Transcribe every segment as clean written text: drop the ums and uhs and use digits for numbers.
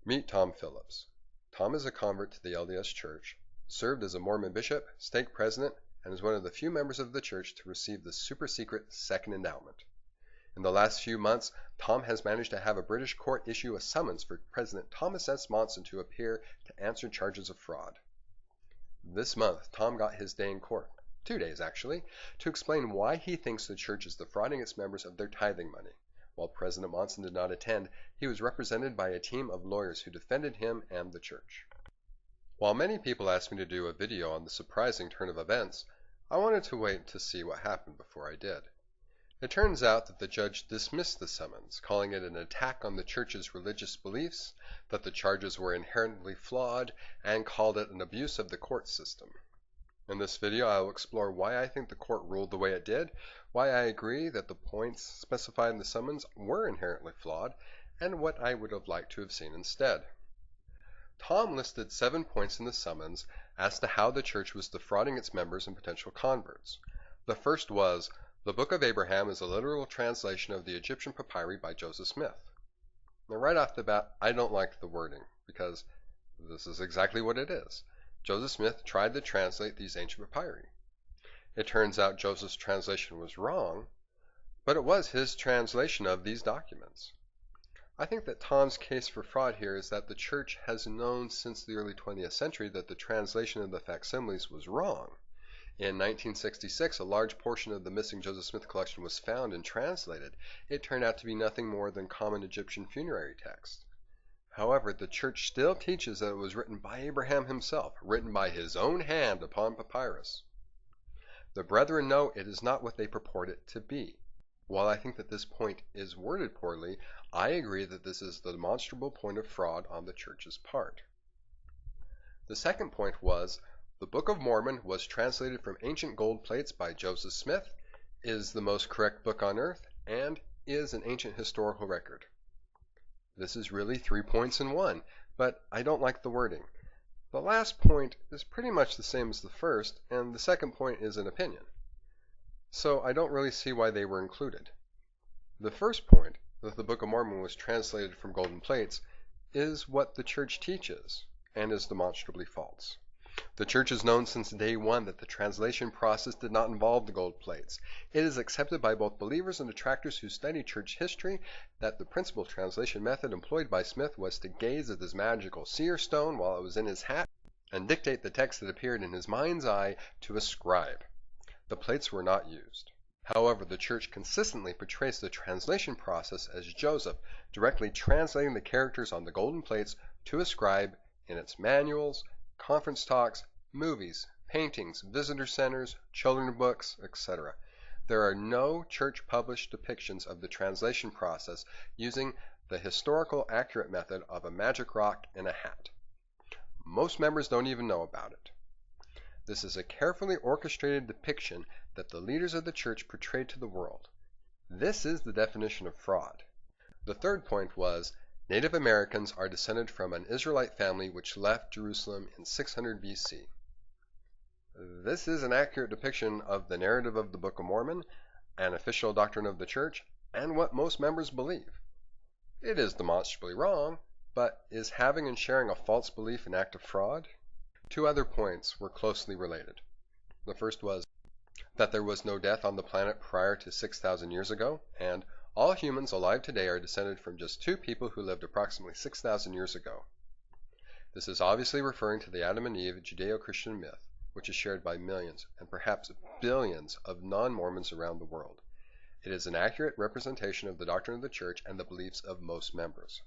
Meet Tom Phillips. Tom is a convert to the LDS Church, served as a Mormon bishop, stake president, and is one of the few members of the church to receive the super-secret Second Endowment. In the last few months, Tom has managed to have a British court issue a summons for President Thomas S. Monson to appear to answer charges of fraud. This month, Tom got his day in court, 2 days actually, to explain why he thinks the church is defrauding its members of their tithing money. While President Monson did not attend, he was represented by a team of lawyers who defended him and the church. While many people asked me to do a video on the surprising turn of events, I wanted to wait to see what happened before I did. It turns out that the judge dismissed the summons, calling it an attack on the church's religious beliefs, that the charges were inherently flawed, and called it an abuse of the court system. In this video, I will explore why I think the court ruled the way it did, why I agree that the points specified in the summons were inherently flawed, and what I would have liked to have seen instead. Tom listed 7 points in the summons as to how the church was defrauding its members and potential converts. The first was, the Book of Abraham is a literal translation of the Egyptian papyri by Joseph Smith. Now right off the bat, I don't like the wording, because this is exactly what it is. Joseph Smith tried to translate these ancient papyri. It turns out Joseph's translation was wrong, but it was his translation of these documents. I think that Tom's case for fraud here is that the church has known since the early 20th century that the translation of the facsimiles was wrong. In 1966, a large portion of the missing Joseph Smith collection was found and translated. It turned out to be nothing more than common Egyptian funerary text. However, the church still teaches that it was written by Abraham himself, written by his own hand upon papyrus. The brethren know it is not what they purport it to be. While I think that this point is worded poorly, I agree that this is the demonstrable point of fraud on the church's part. The second point was, the Book of Mormon was translated from ancient gold plates by Joseph Smith, is the most correct book on earth, and is an ancient historical record. This is really 3 points in one, but I don't like the wording. The last point is pretty much the same as the first, and the second point is an opinion. So I don't really see why they were included. The first point, that the Book of Mormon was translated from golden plates, is what the church teaches, and is demonstrably false. The church has known since day one that the translation process did not involve the gold plates. It is accepted by both believers and detractors who study church history that the principal translation method employed by Smith was to gaze at his magical seer stone while it was in his hat and dictate the text that appeared in his mind's eye to a scribe. The plates were not used. However, the church consistently portrays the translation process as Joseph directly translating the characters on the golden plates to a scribe in its manuals, conference talks, movies, paintings, visitor centers, children's books, etc. There are no church-published depictions of the translation process using the historical accurate method of a magic rock in a hat. Most members don't even know about it. This is a carefully orchestrated depiction that the leaders of the church portrayed to the world. This is the definition of fraud. The third point was, Native Americans are descended from an Israelite family which left Jerusalem in 600 BC. This is an accurate depiction of the narrative of the Book of Mormon, an official doctrine of the church, and what most members believe. It is demonstrably wrong, but is having and sharing a false belief an act of fraud? 2 other points were closely related. The first was that there was no death on the planet prior to 6,000 years ago, and all humans alive today are descended from just 2 people who lived approximately 6,000 years ago. This is obviously referring to the Adam and Eve Judeo-Christian myth, which is shared by millions and perhaps billions of non-Mormons around the world. It is an accurate representation of the doctrine of the church and the beliefs of most members.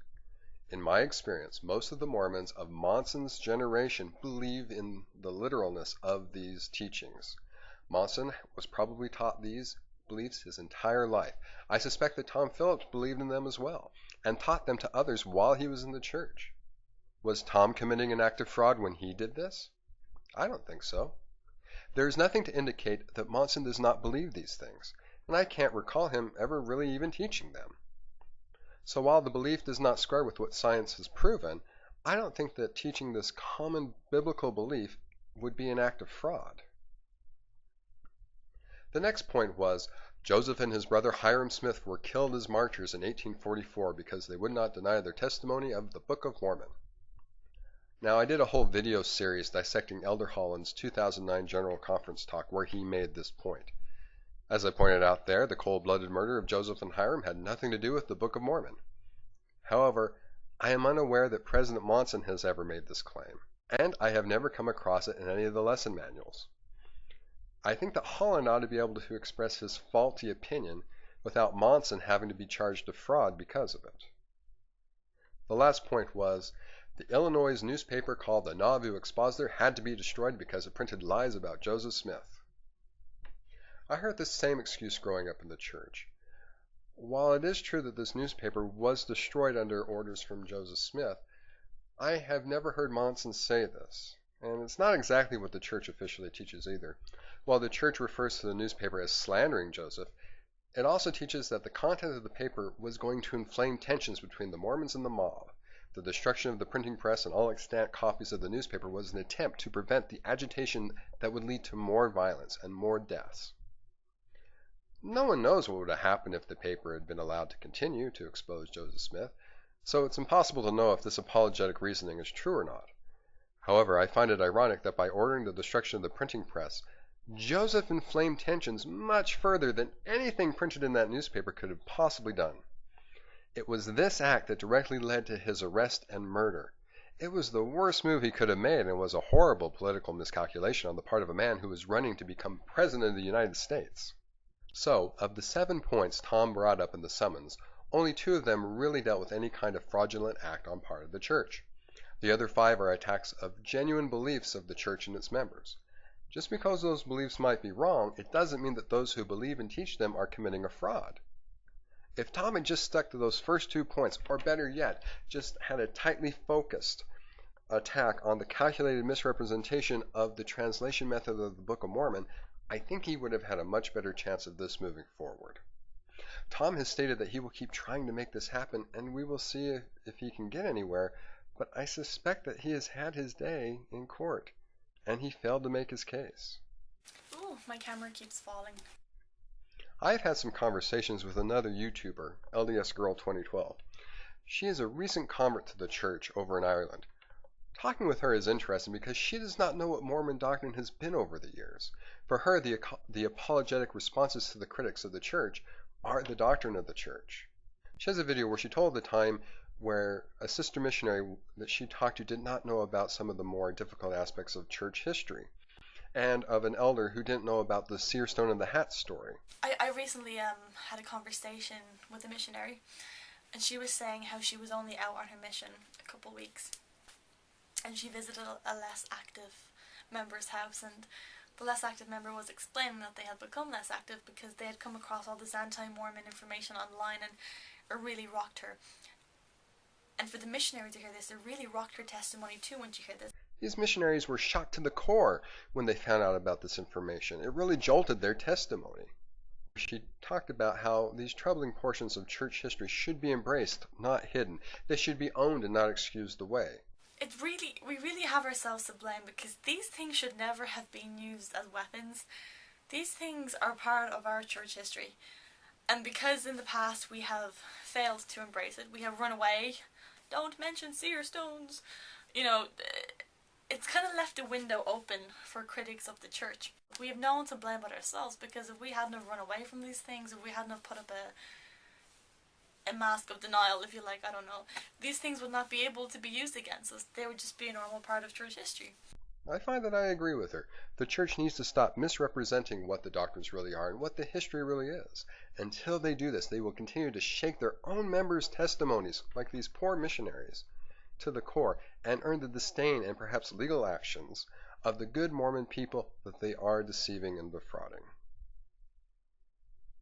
In my experience, most of the Mormons of Monson's generation believe in the literalness of these teachings. Monson was probably taught these beliefs his entire life. I suspect that Tom Phillips believed in them as well, and taught them to others while he was in the church. Was Tom committing an act of fraud when he did this? I don't think so. There is nothing to indicate that Monson does not believe these things, and I can't recall him ever really even teaching them. So while the belief does not square with what science has proven, I don't think that teaching this common biblical belief would be an act of fraud. The next point was, Joseph and his brother Hiram Smith were killed as martyrs in 1844 because they would not deny their testimony of the Book of Mormon. Now, I did a whole video series dissecting Elder Holland's 2009 General Conference talk where he made this point. As I pointed out there, the cold-blooded murder of Joseph and Hiram had nothing to do with the Book of Mormon. However, I am unaware that President Monson has ever made this claim, and I have never come across it in any of the lesson manuals. I think that Holland ought to be able to express his faulty opinion without Monson having to be charged of fraud because of it. The last point was, the Illinois newspaper called the Nauvoo Expositor had to be destroyed because it printed lies about Joseph Smith. I heard this same excuse growing up in the church. While it is true that this newspaper was destroyed under orders from Joseph Smith, I have never heard Monson say this, and it's not exactly what the church officially teaches either. While the church refers to the newspaper as slandering Joseph, it also teaches that the content of the paper was going to inflame tensions between the Mormons and the mob. The destruction of the printing press and all extant copies of the newspaper was an attempt to prevent the agitation that would lead to more violence and more deaths. No one knows what would have happened if the paper had been allowed to continue to expose Joseph Smith, so it's impossible to know if this apologetic reasoning is true or not. However, I find it ironic that by ordering the destruction of the printing press, Joseph inflamed tensions much further than anything printed in that newspaper could have possibly done. It was this act that directly led to his arrest and murder. It was the worst move he could have made and was a horrible political miscalculation on the part of a man who was running to become President of the United States. So, of the 7 points Tom brought up in the summons, only 2 of them really dealt with any kind of fraudulent act on part of the church. The other 5 are attacks of genuine beliefs of the church and its members. Just because those beliefs might be wrong, it doesn't mean that those who believe and teach them are committing a fraud. If Tom had just stuck to those first 2 points, or better yet, just had a tightly focused attack on the calculated misrepresentation of the translation method of the Book of Mormon, I think he would have had a much better chance of this moving forward. Tom has stated that he will keep trying to make this happen, and we will see if he can get anywhere, but I suspect that he has had his day in court, and he failed to make his case. Ooh, my camera keeps falling. I've had some conversations with another YouTuber, LDS Girl 2012. She is a recent convert to the church over in Ireland. Talking with her is interesting because she does not know what Mormon doctrine has been over the years. For her, the apologetic responses to the critics of the church are the doctrine of the church. She has a video where she told the time where a sister missionary that she talked to did not know about some of the more difficult aspects of church history, and of an elder who didn't know about the seer stone and the hat story. I recently had a conversation with a missionary, and she was saying how she was only out on her mission a couple weeks, and she visited a less active member's house, and the less active member was explaining that they had become less active because they had come across all this anti-Mormon information online, and it really rocked her. And for the missionary to hear this, it really rocked her testimony too when she heard this. These missionaries were shocked to the core when they found out about this information. It really jolted their testimony. She talked about how these troubling portions of church history should be embraced, not hidden. They should be owned and not excused away. We really have ourselves to blame because these things should never have been used as weapons. These things are part of our church history. And because in the past we have failed to embrace it, we have run away. Don't mention seer stones. You know, it's kind of left a window open for critics of the church. We have no one to blame but ourselves, because if we hadn't have run away from these things, if we hadn't have put up a mask of denial, if you like, I don't know, these things would not be able to be used against us. They would just be a normal part of church history. I find that I agree with her. The church needs to stop misrepresenting what the doctrines really are and what the history really is. Until they do this, they will continue to shake their own members' testimonies, like these poor missionaries, to the core, and earn the disdain and perhaps legal actions of the good Mormon people that they are deceiving and defrauding.